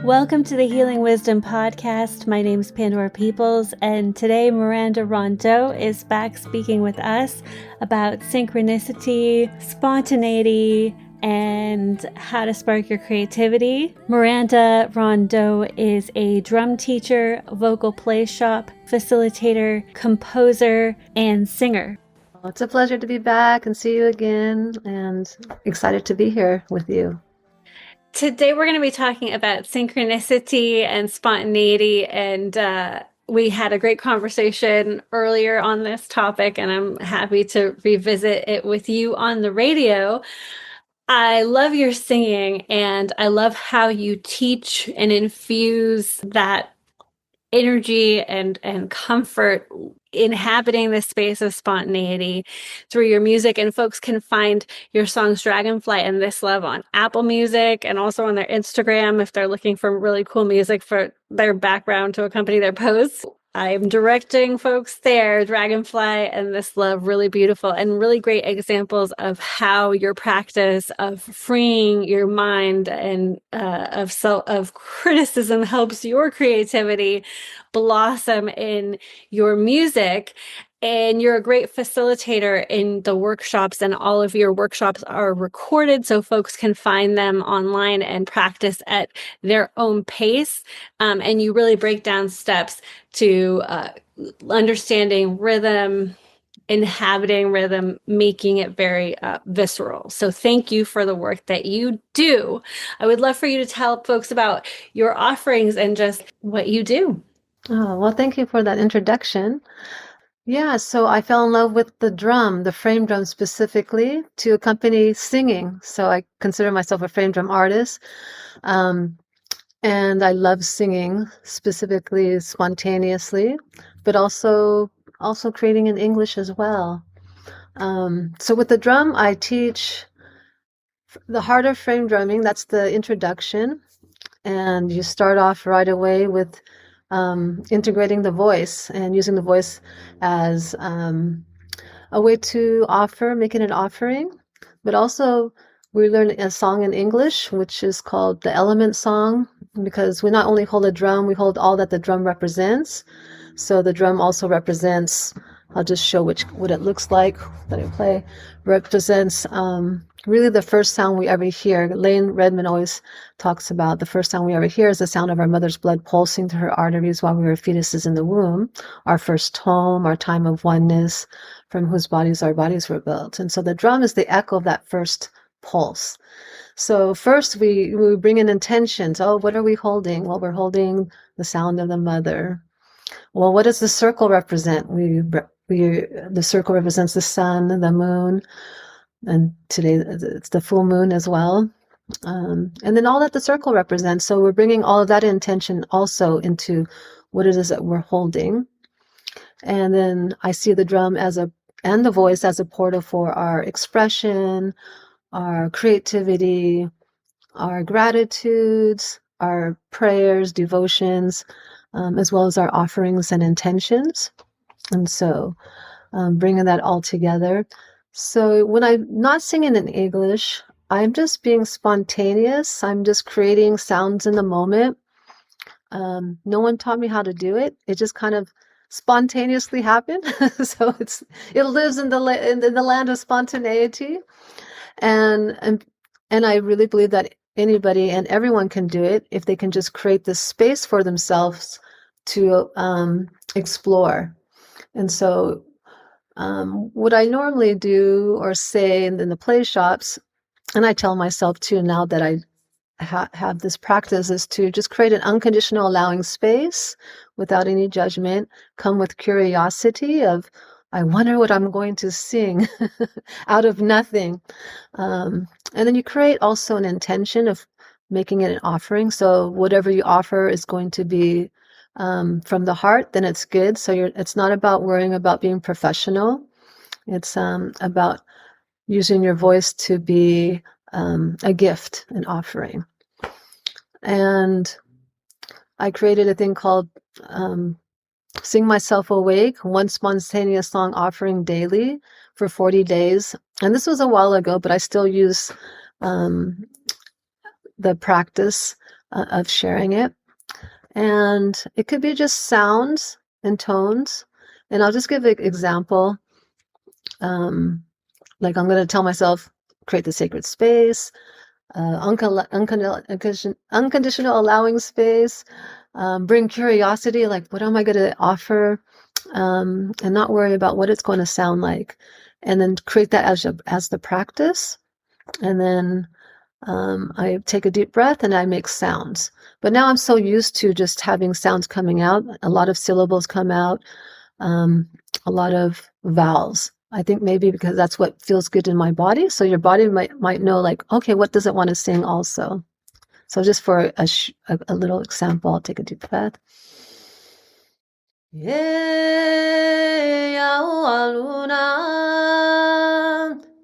Welcome to the Healing Wisdom Podcast. My name is Pandora Peoples, and today Miranda Rondeau is back speaking with us about synchronicity, spontaneity, and how to spark your creativity. Miranda Rondeau is a drum teacher, vocal play shop, facilitator, composer, and singer. It's a pleasure to be back and see you again, and excited to be here with you. Today we're going to be talking about synchronicity and spontaneity, and we had a great conversation earlier on this topic, and I'm happy to revisit it with you on the radio. I love your singing, and I love how you teach and infuse that energy and comfort inhabiting the space of spontaneity through your music. And folks can find your songs Dragonfly and This Love on Apple Music and also on their Instagram if they're looking for really cool music for their background to accompany their posts. I'm directing folks there. Dragonfly and This Love, really beautiful and really great examples of how your practice of freeing your mind and of criticism helps your creativity blossom in your music. And you're a great facilitator in the workshops, and all of your workshops are recorded so folks can find them online and practice at their own pace. And you really break down steps to understanding rhythm, inhabiting rhythm, making it very visceral. So thank you for the work that you do. I would love for you to tell folks about your offerings and just what you do. Oh, well, thank you for that introduction. Yeah, so I fell in love with the drum, the frame drum specifically, to accompany singing. So I consider myself a frame drum artist. And I love singing, specifically spontaneously, but also creating in English as well. So with the drum, I teach the heart of frame drumming. That's the introduction. And you start off right away with integrating the voice and using the voice as a way to offer, making an offering. But also, we learn a song in English, which is called the element song, because we not only hold a drum, we hold all that the drum represents. So the drum also represents, I'll just show what it looks like that I play, represents really the first sound we ever hear. Lane Redmond always talks about the first sound we ever hear is the sound of our mother's blood pulsing through her arteries while we were fetuses in the womb, our first home, our time of oneness, from whose bodies our bodies were built. And so the drum is the echo of that first pulse. So first we bring in intentions. Oh, what are we holding? Well, we're holding the sound of the mother. Well, what does the circle represent? The circle represents the sun, the moon, and today it's the full moon as well. And then all that the circle represents. So we're bringing all of that intention also into what it is that we're holding. And then I see the drum and the voice as a portal for our expression, our creativity, our gratitudes, our prayers, devotions, as well as our offerings and intentions. And so bringing that all together. So when I'm not singing in English, I'm just being spontaneous. I'm just creating sounds in the moment. No one taught me how to do it. It just kind of spontaneously happened. So it lives in the land of spontaneity, and I really believe that anybody and everyone can do it if they can just create this space for themselves to explore. And so what I normally do or say in the play shops, and I tell myself too now that I have this practice, is to just create an unconditional allowing space without any judgment, come with curiosity of, I wonder what I'm going to sing out of nothing. And then you create also an intention of making it an offering. So whatever you offer is going to be from the heart, then it's good. So it's not about worrying about being professional. It's about using your voice to be a gift, an offering. And I created a thing called Sing Myself Awake, one spontaneous song offering daily for 40 days. And this was a while ago, but I still use the practice of sharing it. And it could be just sounds and tones. And I'll just give an example. Like I'm going to tell myself, create the sacred space, unconditional allowing space, bring curiosity, like what am I going to offer, and not worry about what it's going to sound like. And then create that as the practice. And then I take a deep breath and I make sounds. But now I'm so used to just having sounds coming out. A lot of syllables come out, a lot of vowels. I think maybe because that's what feels good in my body. So your body might know, like, okay, what does it want to sing also? So just for a little example, I'll take a deep breath. Ye ya luna,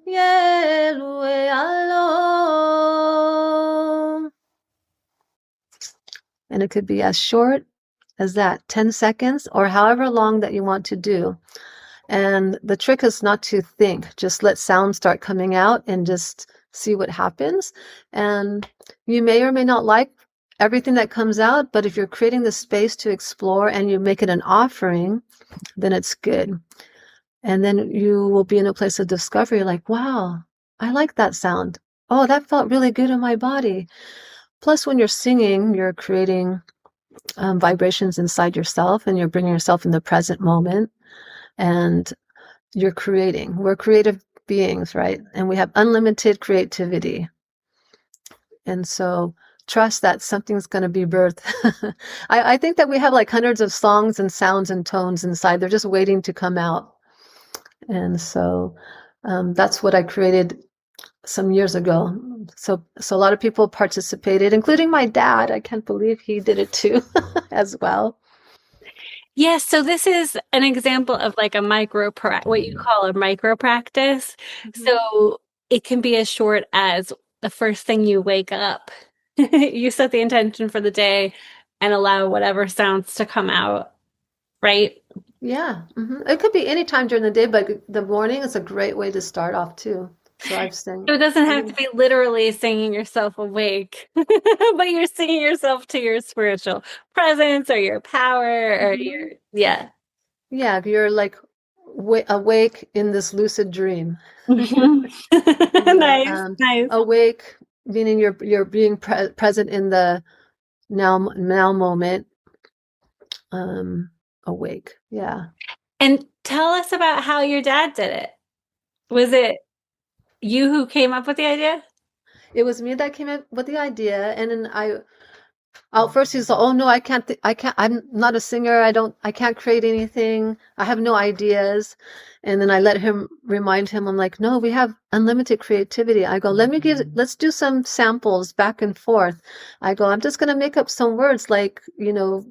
ye lue alo. And it could be as short as that, 10 seconds, or however long that you want to do. And the trick is not to think, just let sound start coming out and just see what happens. And you may or may not like everything that comes out, but if you're creating the space to explore and you make it an offering, then it's good. And then you will be in a place of discovery, like, wow, I like that sound. Oh, that felt really good in my body. Plus, when you're singing, you're creating vibrations inside yourself, and you're bringing yourself in the present moment. And you're creating. We're creative beings, right? And we have unlimited creativity. And so trust that something's going to be birthed. I think that we have like hundreds of songs and sounds and tones inside. They're just waiting to come out. And so that's what I created some years ago. So a lot of people participated, including my dad. I can't believe he did it too, as well. Yes, so this is an example of like a what you call a micro practice. Mhm. So it can be as short as the first thing you wake up. You set the intention for the day and allow whatever sounds to come out, right? Yeah. It could be any time during the day, but the morning is a great way to start off too. So I've seen. So it doesn't have to be literally singing yourself awake, but you're singing yourself to your spiritual presence or your power or Mhm. yeah. Yeah, you're like awake in this lucid dream. You're Nice, nice. awake, meaning you're being present in the now moment. Um, awake. Yeah. And tell us about how your dad did it. Was it you who came up with the idea? It was me that came up with the idea, and then first he's like, oh no, I can't, I'm not a singer. I can't create anything. I have no ideas. And then I remind him, I'm like, no, we have unlimited creativity. I go, let's do some samples back and forth. I go, I'm just going to make up some words like,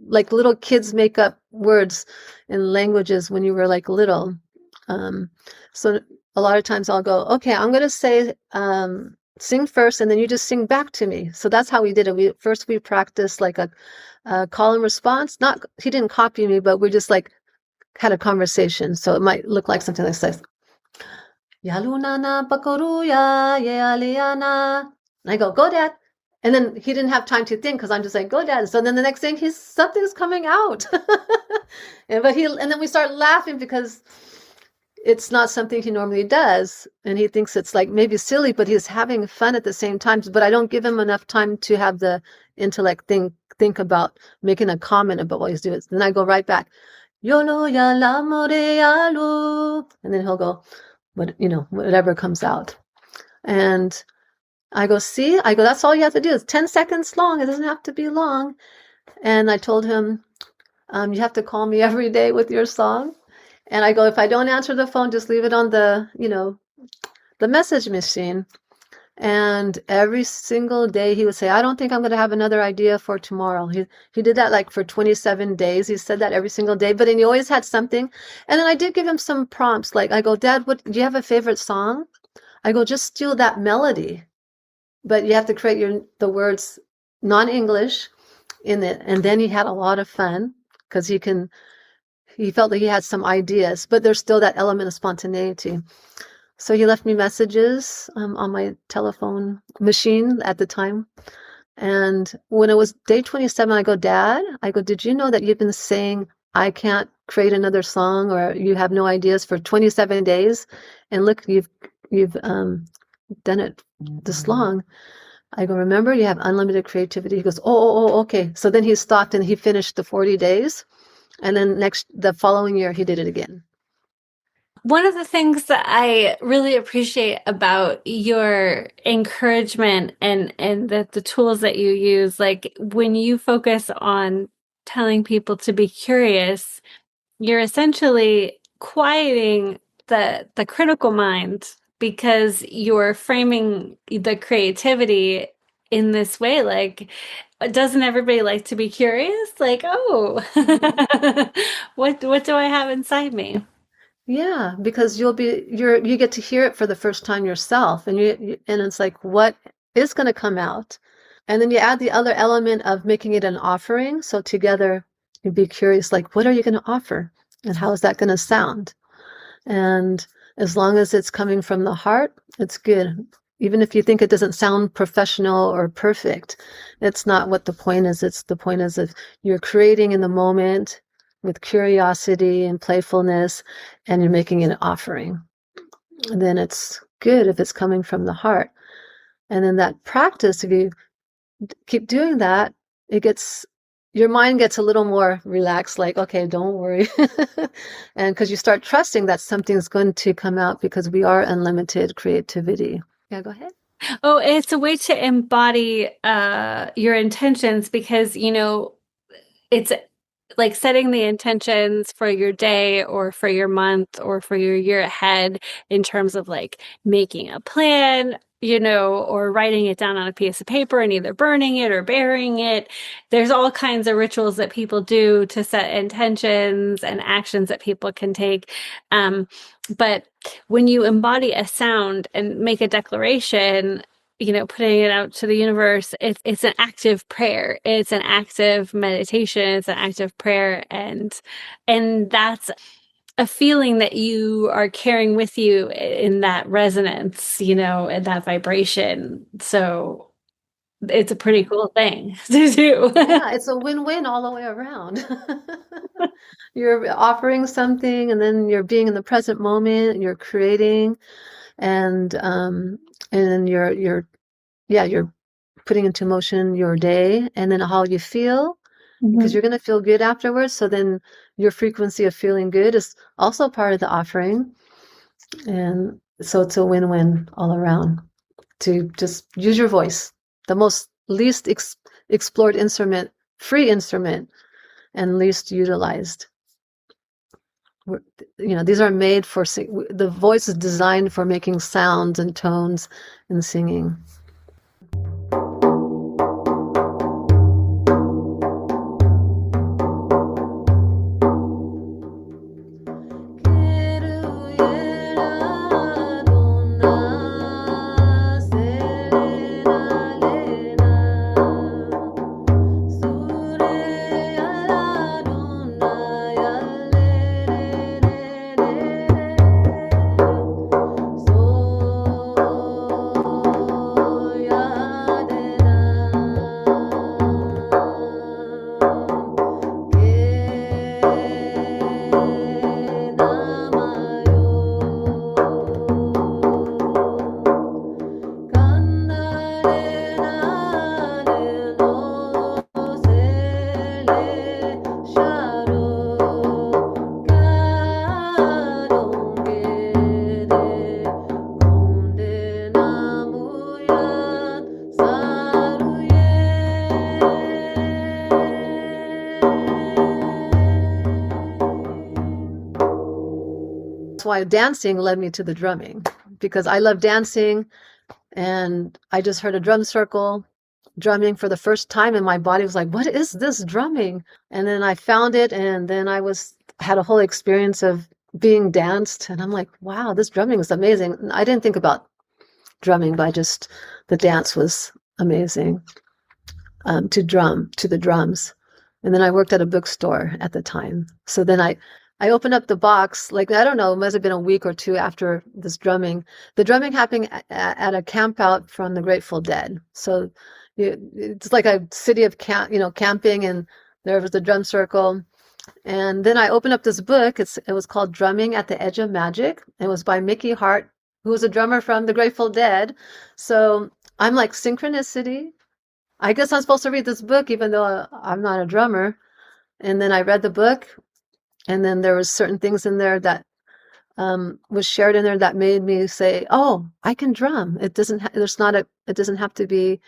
like little kids make up words in languages when you were like little. So a lot of times I'll go, okay, I'm going to say, sing first and then you just sing back to me. So that's how we did it. We practiced like a call and response. Not He didn't copy me, but we just like had a conversation. So it might look like something like this. Ya luna na pakoruya ye aliana. And I go dad. And then he didn't have time to think because I'm just like, go dad. So then the next thing something's coming out. and then we start laughing because it's not something he normally does. And he thinks it's like maybe silly, but he's having fun at the same time. But I don't give him enough time to have the intellect think about making a comment about what he's doing. Then I go right back. Yolo ya la more alu. And then he'll go, whatever comes out. And I go, that's all you have to do. It's 10 seconds long. It doesn't have to be long. And I told him, you have to call me every day with your song. And I go, if I don't answer the phone, just leave it on the message machine. And every single day he would say, I don't think I'm going to have another idea for tomorrow. He did that like for 27 days. He said that every single day, but then he always had something. And then I did give him some prompts. Like I go, Dad, do you have a favorite song? I go, just steal that melody, but you have to create the words non-English in it. And then he had a lot of fun because he felt like he had some ideas, but there's still that element of spontaneity. So he left me messages on my telephone machine at the time. And when it was day 27, I go, Dad, I go, did you know that you've been saying I can't create another song or you have no ideas for 27 days? And look, you've done it this long. I go, remember, you have unlimited creativity. He goes, okay. So then he stopped and he finished the 40 days. And then the following year, he did it again. One of the things that I really appreciate about your encouragement and the tools that you use, like when you focus on telling people to be curious, you're essentially quieting the critical mind because you're framing the creativity in this way. Like, doesn't everybody like to be curious? Like, oh, Mhm. what do I have inside me? Yeah, because you get to hear it for the first time yourself, and and it's like, what is going to come out? And then you add the other element of making it an offering. So together, you'd be curious, like, what are you going to offer, and how is that going to sound? And as long as it's coming from the heart, it's good. Even if you think it doesn't sound professional or perfect, it's not what the point is. It's the point is that you're creating in the moment with curiosity and playfulness, and you're making an offering. And then it's good if it's coming from the heart. And then that practice, if you keep doing that, it gets your mind gets a little more relaxed, like, okay, don't worry. And because you start trusting that something's going to come out because we are unlimited creativity. Yeah, go ahead. Oh, it's a way to embody your intentions because, it's like setting the intentions for your day or for your month or for your year ahead in terms of like making a plan, or writing it down on a piece of paper and either burning it or burying it. There's all kinds of rituals that people do to set intentions and actions that people can take. But when you embody a sound and make a declaration, putting it out to the universe, it's an active prayer. It's an active meditation. It's an active prayer. And that's a feeling that you are carrying with you in that resonance, and that vibration. So it's a pretty cool thing to do. Yeah, it's a win-win all the way around. You're offering something and then you're being in the present moment, you're creating and and you're putting into motion your day and then how you feel because Mhm. you're going to feel good afterwards. So then your frequency of feeling good is also part of the offering. And so it's a win-win all around to just use your voice, the most least explored instrument, free instrument, and least utilized. These are made for the voice is designed for making sounds and tones and singing. That's why dancing led me to the drumming because I love dancing and I just heard a drum circle drumming for the first time and my body was like, what is this drumming? And then I found it and then had a whole experience of being danced and I'm like, wow, this drumming is amazing. I didn't think about drumming, but the dance was amazing. To the drums. And then I worked at a bookstore at the time. So then I opened up the box, like, I don't know, it must have been a week or two after this drumming. The drumming happened at a camp out from the Grateful Dead. So It's like a city of camping, and there was a drum circle. And then I opened up this book. It was called Drumming at the Edge of Magic. It was by Mickey Hart, who was a drummer from the Grateful Dead. So I'm like, synchronicity. I guess I'm supposed to read this book even though I'm not a drummer. And then I read the book, and then there was certain things in there that was shared in there that made me say, "Oh, I can drum." It doesn't. There's not a. It doesn't have to be.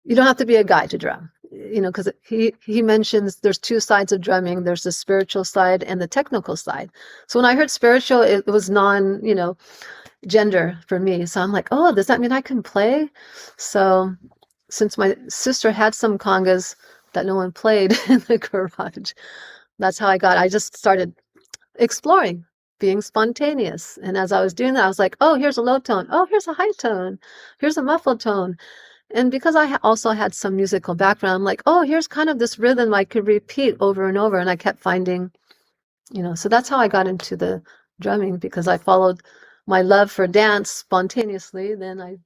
You don't have to be a guy to drum. Because he mentions there's two sides of drumming. There's the spiritual side and the technical side. So when I heard spiritual, it was gender for me. So I'm like, oh, does that mean I can play? So since my sister had some congas that no one played in the garage, that's how I just started exploring, being spontaneous. And as I was doing that, I was like, oh, here's a low tone. Oh, here's a high tone. Here's a muffled tone. And because I also had some musical background, I'm like, oh, here's kind of this rhythm I could repeat over and over. And I kept finding, so that's how I got into the drumming, because I followed my love for dance spontaneously. Then I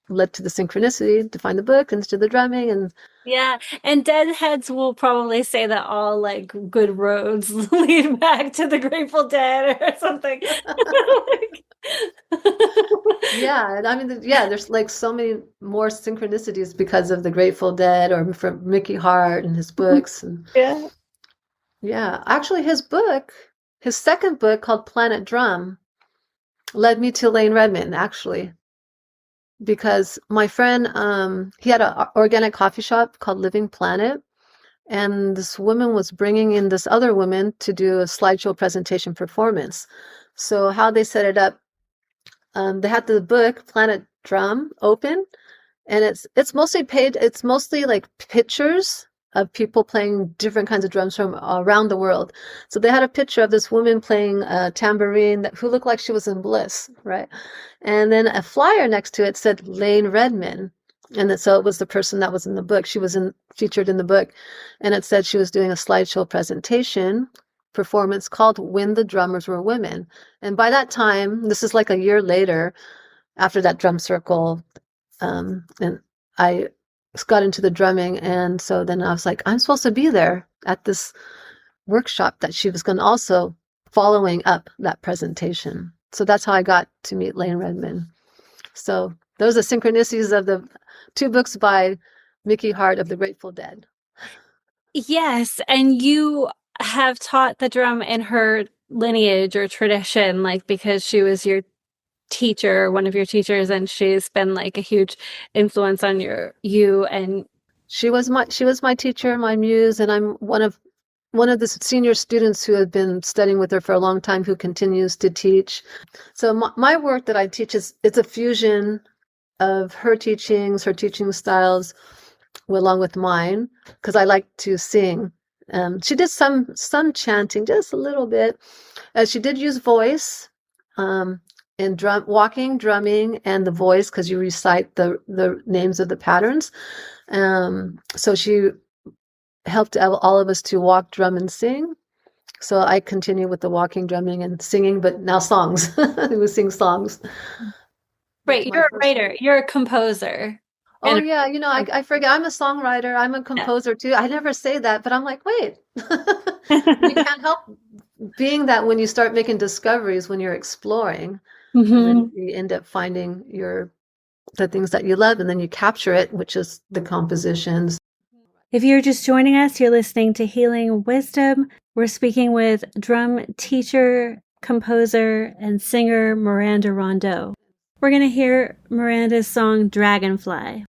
led to the synchronicity to find the book and to the drumming. And Yeah, and deadheads will probably say that all like good roads lead back to the Grateful Dead or something. yeah, I mean, yeah, there's like so many more synchronicities because of the Grateful Dead or from Mickey Hart and his books. And Yeah. yeah, actually, his second book called Planet Drum led me to Lane Redmond, actually, because my friend, he had an organic coffee shop called Living Planet, and this woman was bringing in this other woman to do a slideshow presentation performance. So how they set it up, they had the book Planet Drum open, and it's mostly paid. It's mostly like pictures of people playing different kinds of drums from around the world. So they had a picture of this woman playing a tambourine who looked like she was in bliss, right? And then a flyer next to it said Lane Redmond. And so it was the person that was in the book. She was featured in the book. And it said she was doing a slideshow presentation performance called When the Drummers Were Women. And by that time, this is like a year later, after that drum circle, and I got into the drumming. And so then I was like, I'm supposed to be there at this workshop that she was going to also following up that presentation. So that's how I got to meet Lane Redmond. So those are synchronicities of the two books by Mickey Hart of the Grateful Dead. Yes, and you have taught the drum in her lineage or tradition, like because she was your teacher, one of your teachers, and she's been like a huge influence on you. And she was my teacher, my muse, and I'm one of the senior students who have been studying with her for a long time, who continues to teach. So my work that I teach it's a fusion of her teaching styles, along with mine, because I like to sing. She did some chanting, just a little bit. She did use voice in walking, drumming, and the voice, because you recite the names of the patterns. So she helped all of us to walk, drum, and sing. So I continue with the walking, drumming, and singing, but now songs. We sing songs. Right, you're a writer, you're a composer. Oh yeah, I forget. I'm a songwriter. I'm a composer too. I never say that, but I'm like, wait. You can't help being that when you start making discoveries, when you're exploring, and then you end up finding the things that you love, and then you capture it, which is the compositions. If you're just joining us, you're listening to Healing Wisdom. We're speaking with drum teacher, composer, and singer Miranda Rondeau. We're going to hear Miranda's song Dragonfly.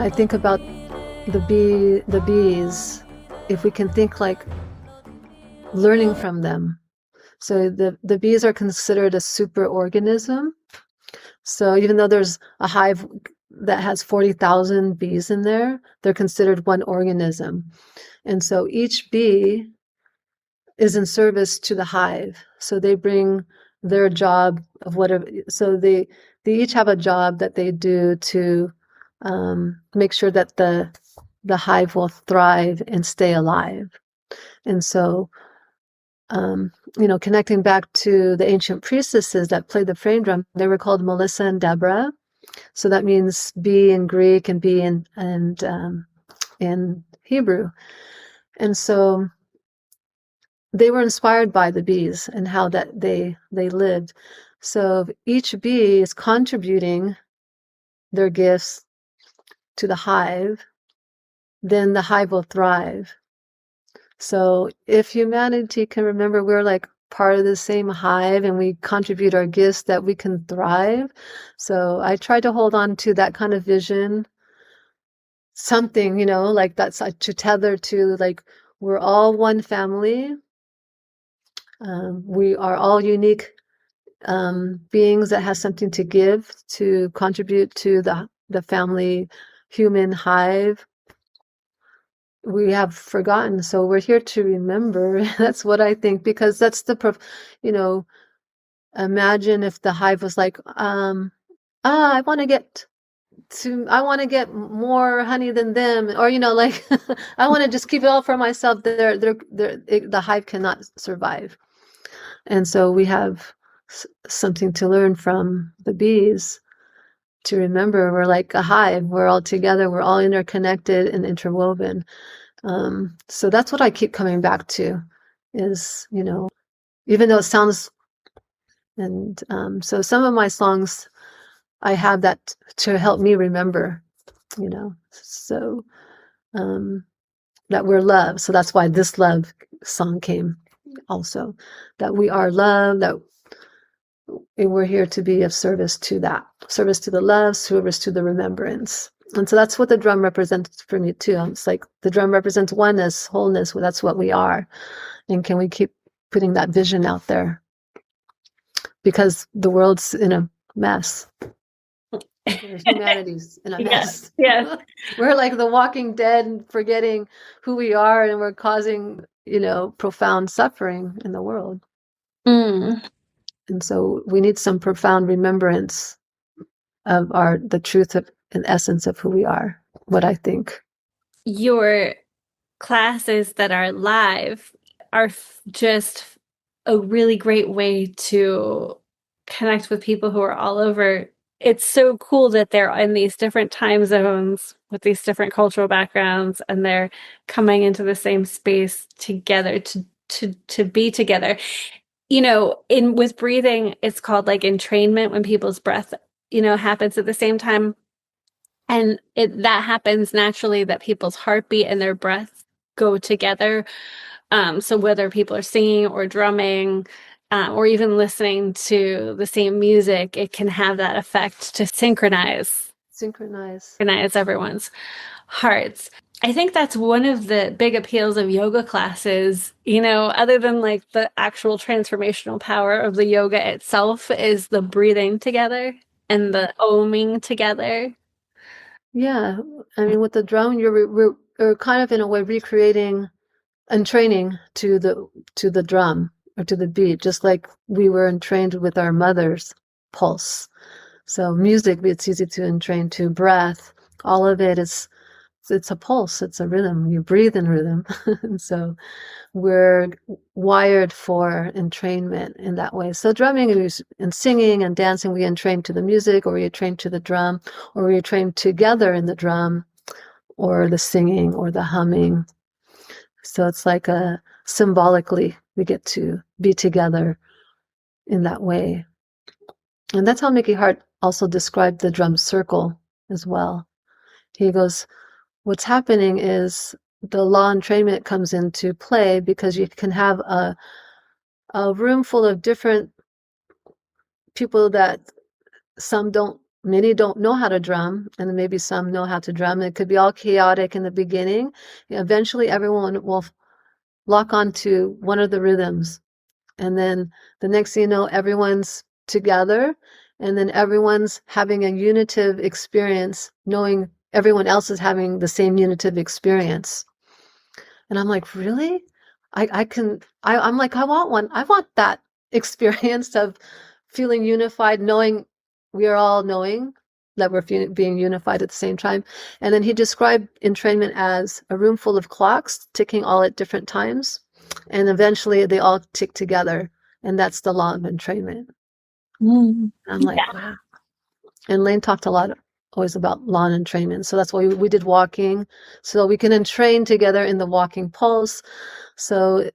I think about the bees, if we can think like learning from them. So the bees are considered a superorganism. So even though there's a hive that has 40,000 bees in there, they're considered one organism. And so each bee is in service to the hive. So they bring their job of whatever. So they each have a job that they do to make sure that the hive will thrive and stay alive. And so, connecting back to the ancient priestesses that played the frame drum, they were called Melissa and Deborah. So that means bee in Greek and bee in Hebrew. And so they were inspired by the bees and how that they lived. So if each bee is contributing their gifts to the hive, then the hive will thrive. So if humanity can remember we're like part of the same hive and we contribute our gifts, that we can thrive. So I try to hold on to that kind of vision, something, like that's to tether to, like, we're all one family. We are all unique beings that has something to give, to contribute to the family human hive. We have forgotten, so we're here to remember. That's what I think, because that's imagine if the hive was like, I want to get more honey than them, or like I want to just keep it all for myself. The hive cannot survive. And so we have something to learn from the bees, to remember we're like a hive. We're all together. We're all interconnected and interwoven. So that's what I keep coming back to is, even though it sounds, and so some of my songs, I have that to help me remember, so that we're love. So that's why this love song came also, that we are love, that we're here to be of service to that, service to the love, service to the remembrance. And so that's what the drum represents for me too. It's like the drum represents oneness, wholeness. Well, that's what we are. And can we keep putting that vision out there? Because the world's in a mess. Humanity's in a mess. Yes. We're like the Walking Dead, and forgetting who we are, and we're causing, profound suffering in the world. Mm. And so we need some profound remembrance of the truth of and essence of who we are, what I think. Your classes that are live are just a really great way to connect with people who are all over. It's so cool that they're in these different time zones with these different cultural backgrounds, and they're coming into the same space together to be together. With breathing, it's called like entrainment, when people's breath, happens at the same time. And that happens naturally, that people's heartbeat and their breath go together. So whether people are singing or drumming, or even listening to the same music, it can have that effect to synchronize everyone's hearts. I think that's one of the big appeals of yoga classes, other than like the actual transformational power of the yoga itself, is the breathing together and the oming together. Yeah, I mean, with the drum, you're kind of in a way recreating and training to the drum or to the beat, just like we were entrained with our mother's pulse. So music, it's easy to entrain to. Breath, all of it's a pulse, it's a rhythm. You breathe in rhythm. And so we're wired for entrainment in that way. So drumming and singing and dancing, we entrain to the music, or we entrain to the drum, or we entrain together in the drum or the singing or the humming. So it's like symbolically we get to be together in that way. And that's how Mickey Hart also described the drum circle as well. He goes, what's happening is the law entrainment comes into play, because you can have a room full of different people that some don't Many don't know how to drum, and maybe some know how to drum. It could be all chaotic in the beginning. Eventually, everyone will lock onto one of the rhythms. And then the next thing you know, everyone's together, and then everyone's having a unitive experience, knowing everyone else is having the same unitive experience. And I'm like, really? I'm like, I want one. I want that experience of feeling unified, knowing we are all knowing that we're being unified at the same time. And then he described entrainment as a room full of clocks ticking all at different times. And eventually they all tick together. And that's the law of entrainment. Mm. I'm like, wow. And Lane talked a lot always about law and entrainment. So that's why we did walking, so we can entrain together in the walking pulse. So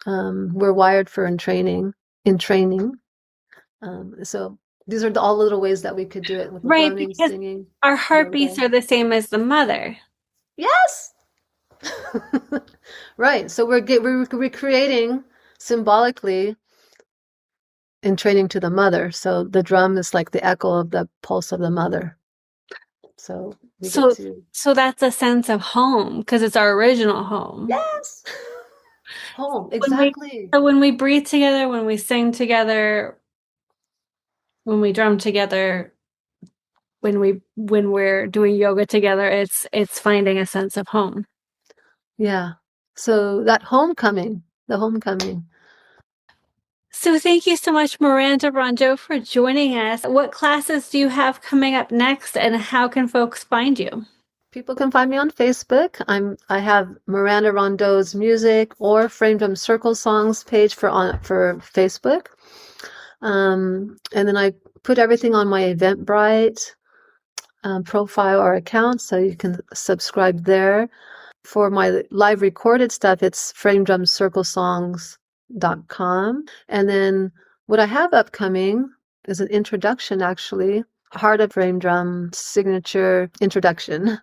we're wired for entraining, in training. So these are all little ways that we could do it with Right, drumming, because singing, our heartbeats yoga. are the same as the mother. Yes. Right. So we're recreating symbolically in training to the mother. So the drum is like the echo of the pulse of the mother. So we get So to so that's a sense of home because it's our original home. yes, home When we exactly. so when we breathe together, when we sing together, when we drum together, when we're doing yoga together, it's finding a sense of home. Yeah. So that homecoming, the homecoming. So thank you so much, Miranda Rondeau, for joining us. What classes do you have coming up next, and how can folks find you? People can find me on Facebook. I have Miranda Rondeau's music or Frame Drum Circle Songs page for Facebook. And then I put everything on my Eventbrite profile or account, so you can subscribe there. For my live recorded stuff, it's framedrumcirclesongs.com. And then what I have upcoming is an introduction, actually, Heart of Frame Drum signature introduction.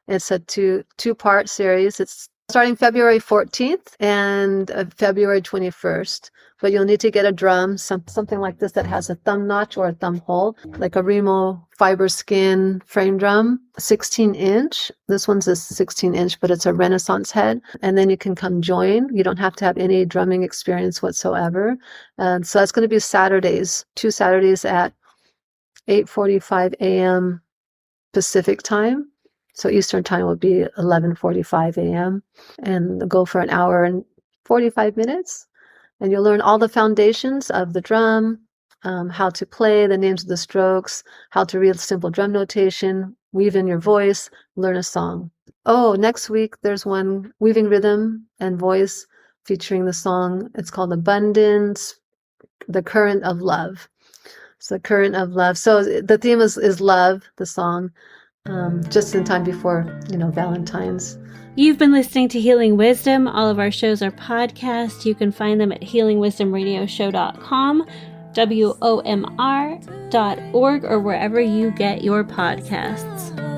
It's a two-part series. It's starting February 14th and February 21st. But you'll need to get a drum, something like this that has a thumb notch or a thumb hole, like a Remo fiber skin frame drum, 16-inch. This one's a 16-inch, but it's a Renaissance head. And then you can come join. You don't have to have any drumming experience whatsoever. And so that's going to be Saturdays, 2 Saturdays at 8:45 a.m. Pacific time. So Eastern time will be 11:45 a.m. and go for an hour and 45 minutes. And you'll learn all the foundations of the drum, how to play, the names of the strokes, how to read simple drum notation, weave in your voice, learn a song. Oh, next week there's one weaving rhythm and voice featuring the song. It's called Abundance, the Current of Love. It's the current of love. So the theme is love, the song, just in time before, Valentine's. You've been listening to Healing Wisdom. All of our shows are podcasts. You can find them at healingwisdomradioshow.com, WOMR.org, or wherever you get your podcasts.